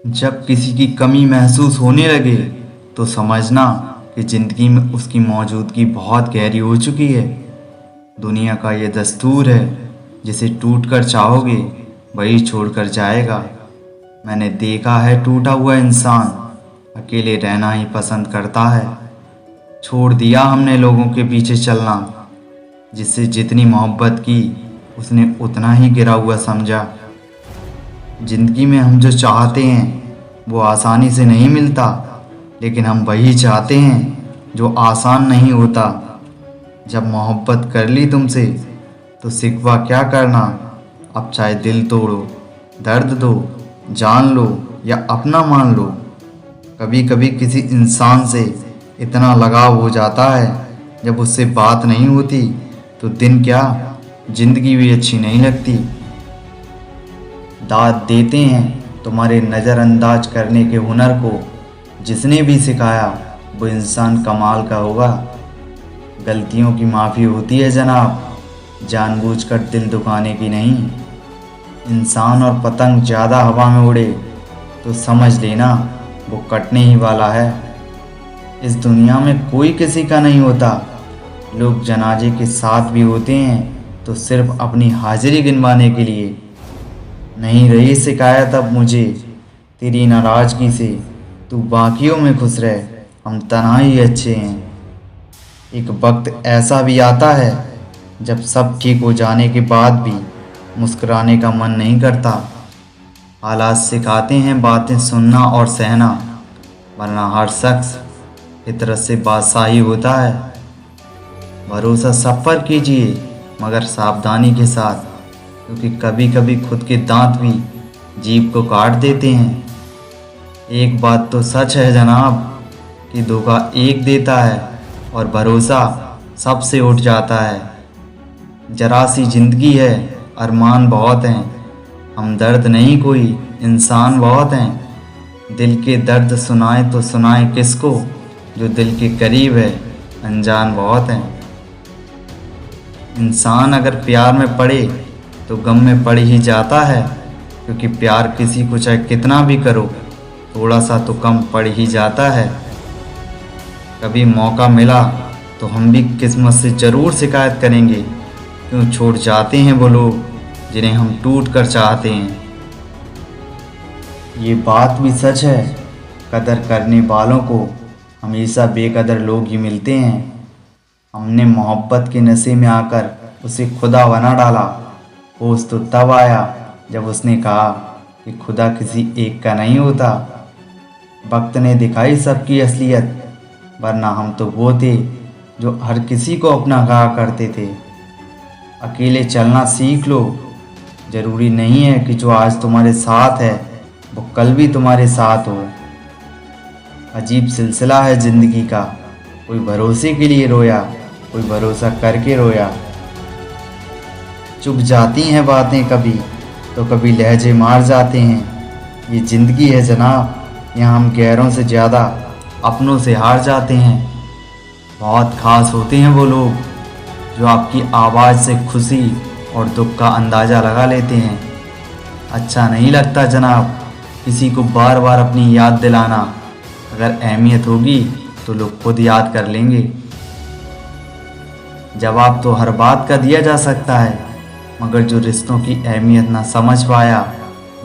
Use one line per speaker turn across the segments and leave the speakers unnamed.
जब किसी की कमी महसूस होने लगे तो समझना कि ज़िंदगी में उसकी मौजूदगी बहुत गहरी हो चुकी है। दुनिया का ये दस्तूर है, जिसे टूट कर चाहोगे वही छोड़ कर जाएगा। मैंने देखा है टूटा हुआ इंसान अकेले रहना ही पसंद करता है। छोड़ दिया हमने लोगों के पीछे चलना, जिससे जितनी मोहब्बत की उसने उतना ही गिरा हुआ समझा। जिंदगी में हम जो चाहते हैं वो आसानी से नहीं मिलता, लेकिन हम वही चाहते हैं जो आसान नहीं होता। जब मोहब्बत कर ली तुमसे तो सिकवा क्या करना। अब चाहे दिल तोड़ो, दर्द दो, जान लो या अपना मान लो। कभी कभी किसी इंसान से इतना लगाव हो जाता है, जब उससे बात नहीं होती तो दिन क्या जिंदगी भी अच्छी नहीं लगती। दाद देते हैं तुम्हारे नज़रअंदाज करने के हुनर को। जिसने भी सिखाया वो इंसान कमाल का होगा। गलतियों की माफ़ी होती है जनाब, जानबूझकर दिल दुखाने की नहीं। इंसान और पतंग ज़्यादा हवा में उड़े तो समझ लेना वो कटने ही वाला है। इस दुनिया में कोई किसी का नहीं होता। लोग जनाजे के साथ भी होते हैं तो सिर्फ अपनी हाजिरी गिनवाने के लिए। नहीं रही शिकायत अब मुझे तेरी नाराज़गी से, तू बाकियों में खुश रह, हम तन्हा ही अच्छे हैं। एक वक्त ऐसा भी आता है जब सब ठीक हो जाने के बाद भी मुस्कुराने का मन नहीं करता। हालात सिखाते हैं बातें सुनना और सहना, वरना हर शख्स फितरत से बादशाही होता है। भरोसा सब पर कीजिए मगर सावधानी के साथ, क्योंकि कभी कभी खुद के दांत भी जीभ को काट देते हैं। एक बात तो सच है जनाब कि धोखा एक देता है और भरोसा सबसे उठ जाता है। जरा सी जिंदगी है, अरमान बहुत हैं, हम दर्द नहीं कोई इंसान बहुत हैं। दिल के दर्द सुनाए तो सुनाए किसको, जो दिल के करीब है अनजान बहुत हैं। इंसान अगर प्यार में पड़े तो गम में पड़ ही जाता है, क्योंकि प्यार किसी को चाहे कितना भी करो थोड़ा सा तो कम पड़ ही जाता है। कभी मौका मिला तो हम भी किस्मत से ज़रूर शिकायत करेंगे, क्यों छोड़ जाते हैं वो लोग जिन्हें हम टूट कर चाहते हैं। ये बात भी सच है, कदर करने वालों को हमेशा बेकदर लोग ही मिलते हैं। हमने मोहब्बत के नशे में आकर उसे खुदा बना डाला। होश तो तब आया जब उसने कहा कि खुदा किसी एक का नहीं होता। वक्त ने दिखाई सबकी असलियत, वरना हम तो वो थे जो हर किसी को अपना कहा करते थे। अकेले चलना सीख लो, ज़रूरी नहीं है कि जो आज तुम्हारे साथ है वो कल भी तुम्हारे साथ हो। अजीब सिलसिला है ज़िंदगी का, कोई भरोसे के लिए रोया, कोई भरोसा करके रोया। चुप जाती हैं बातें कभी तो कभी लहजे मार जाते हैं। ये ज़िंदगी है जनाब, यहाँ हम गैरों से ज़्यादा अपनों से हार जाते हैं। बहुत खास होते हैं वो लोग जो आपकी आवाज़ से खुशी और दुख का अंदाज़ा लगा लेते हैं। अच्छा नहीं लगता जनाब किसी को बार बार अपनी याद दिलाना। अगर अहमियत होगी तो लोग खुद याद कर लेंगे। जवाब तो हर बात का दिया जा सकता है, मगर जो रिश्तों की अहमियत ना समझ पाया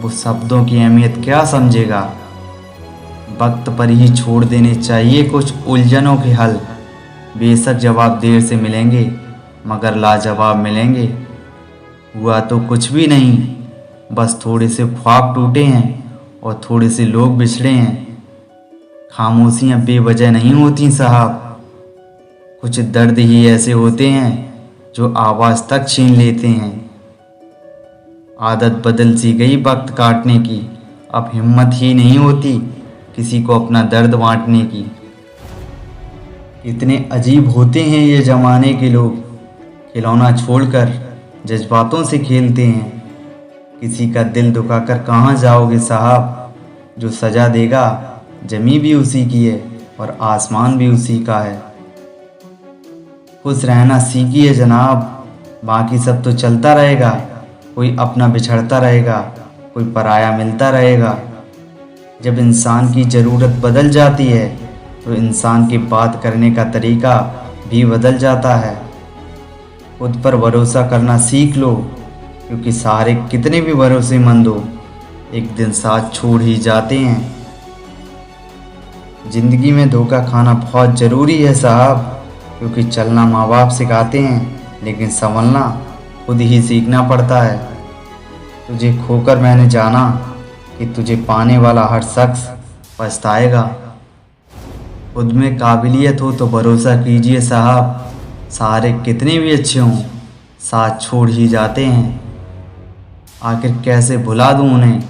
वो शब्दों की अहमियत क्या समझेगा। वक्त पर ही छोड़ देने चाहिए कुछ उलझनों के हल। बेशक जवाब देर से मिलेंगे मगर लाजवाब मिलेंगे। हुआ तो कुछ भी नहीं, बस थोड़े से ख्वाब टूटे हैं और थोड़े से लोग बिछड़े हैं। खामोशियाँ बेवजह नहीं होती साहब, कुछ दर्द ही ऐसे होते हैं जो आवाज़ तक छीन लेते हैं। आदत बदल सी गई वक्त काटने की, अब हिम्मत ही नहीं होती किसी को अपना दर्द बांटने की। इतने अजीब होते हैं ये ज़माने के लोग, खिलौना छोड़कर जज्बातों से खेलते हैं। किसी का दिल दुखाकर कहाँ जाओगे साहब, जो सज़ा देगा ज़मीं भी उसी की है और आसमान भी उसी का है। खुश रहना सीखिए जनाब, बाकी सब तो चलता रहेगा। कोई अपना बिछड़ता रहेगा, कोई पराया मिलता रहेगा। जब इंसान की ज़रूरत बदल जाती है तो इंसान की बात करने का तरीका भी बदल जाता है। खुद पर भरोसा करना सीख लो, क्योंकि सारे कितने भी भरोसेमंद हो एक दिन साथ छोड़ ही जाते हैं। ज़िंदगी में धोखा खाना बहुत ज़रूरी है साहब, क्योंकि चलना माँ बाप सिखाते हैं लेकिन संभलना खुद ही सीखना पड़ता है। तुझे खोकर मैंने जाना कि तुझे पाने वाला हर शख्स पछताएगा। खुद में काबिलियत हो तो भरोसा कीजिए साहब, सारे कितने भी अच्छे हों साथ छोड़ ही जाते हैं। आखिर कैसे भुला दूँ उन्हें,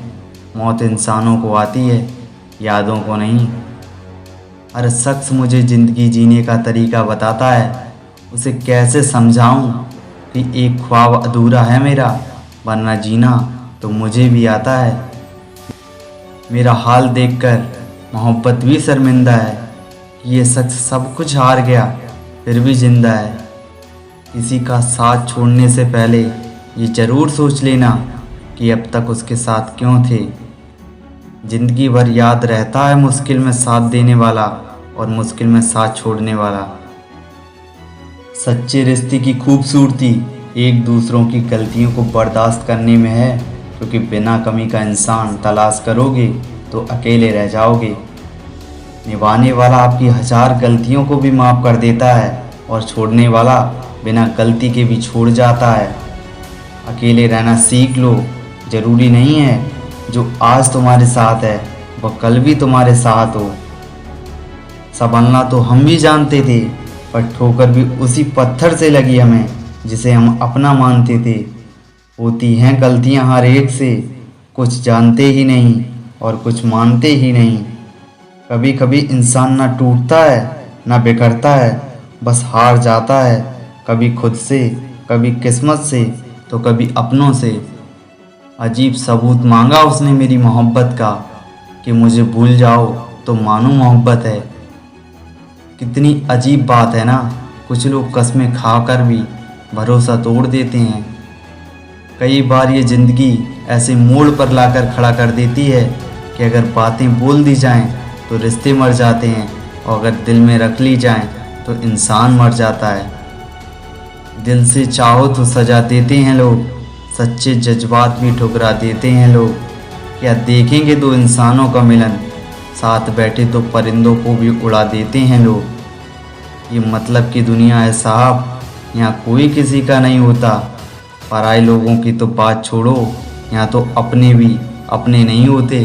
मौत इंसानों को आती है यादों को नहीं। हर शख्स मुझे ज़िंदगी जीने का तरीका बताता है, उसे कैसे समझाऊं कि एक ख्वाब अधूरा है मेरा, वरना जीना तो मुझे भी आता है। मेरा हाल देखकर मोहब्बत भी शर्मिंदा है कि ये शख्स सब कुछ हार गया फिर भी जिंदा है। किसी का साथ छोड़ने से पहले ये ज़रूर सोच लेना कि अब तक उसके साथ क्यों थे। ज़िंदगी भर याद रहता है मुश्किल में साथ देने वाला और मुश्किल में साथ छोड़ने वाला। सच्चे रिश्ते की खूबसूरती एक दूसरों की गलतियों को बर्दाश्त करने में है, क्योंकि बिना कमी का इंसान तलाश करोगे तो अकेले रह जाओगे। निभाने वाला आपकी 1000 गलतियों को भी माफ़ कर देता है और छोड़ने वाला बिना गलती के भी छोड़ जाता है। अकेले रहना सीख लो, ज़रूरी नहीं है जो आज तुम्हारे साथ है वह कल भी तुम्हारे साथ हो। संभलना तो हम भी जानते थे, पर ठोकर भी उसी पत्थर से लगी हमें जिसे हम अपना मानते थे। होती हैं गलतियां हर एक से, कुछ जानते ही नहीं और कुछ मानते ही नहीं। कभी कभी इंसान ना टूटता है ना बिखरता है, बस हार जाता है, कभी खुद से, कभी किस्मत से, तो कभी अपनों से। अजीब सबूत मांगा उसने मेरी मोहब्बत का कि मुझे भूल जाओ तो मानो मोहब्बत है। कितनी अजीब बात है ना, कुछ लोग कस्में खाकर भी भरोसा तोड़ देते हैं। कई बार ये ज़िंदगी ऐसे मोड़ पर लाकर खड़ा कर देती है कि अगर बातें बोल दी जाएं तो रिश्ते मर जाते हैं, और अगर दिल में रख ली जाएं तो इंसान मर जाता है। दिल से चाहो तो सजा देते हैं लोग, सच्चे जज्बात भी ठुकरा देते हैं लोग। क्या देखेंगे दो इंसानों का मिलन, साथ बैठे तो परिंदों को भी उड़ा देते हैं लोग। ये मतलब की दुनिया है साहब, यहाँ कोई किसी का नहीं होता। पराए लोगों की तो बात छोड़ो, यहाँ तो अपने भी अपने नहीं होते।